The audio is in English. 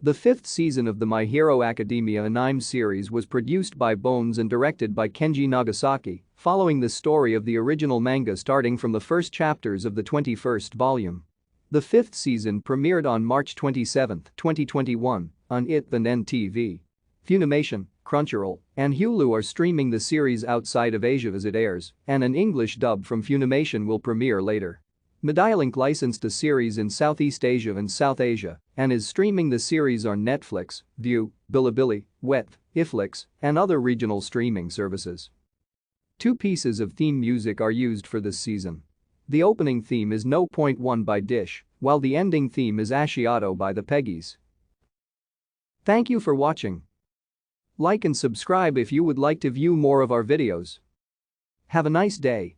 The fifth season of the My Hero Academia anime series was produced by Bones and directed by Kenji Nagasaki, following the story of the original manga starting from the first chapters of the 21st volume. The fifth season premiered on March 27, 2021, on IT and NTV. Funimation, Crunchyroll, and Hulu are streaming the series outside of Asia as it airs, and an English dub from Funimation will premiere later. Medialink licensed the series in Southeast Asia and South Asia and is streaming the series on Netflix, Viu, Bilibili, WET, Iflix, and other regional streaming services. Two pieces of theme music are used for this season. The opening theme is No. 1 by Dish, while the ending theme is Ashiato by the Peggies. Thank you for watching. Like and subscribe if you would like to view more of our videos. Have a nice day.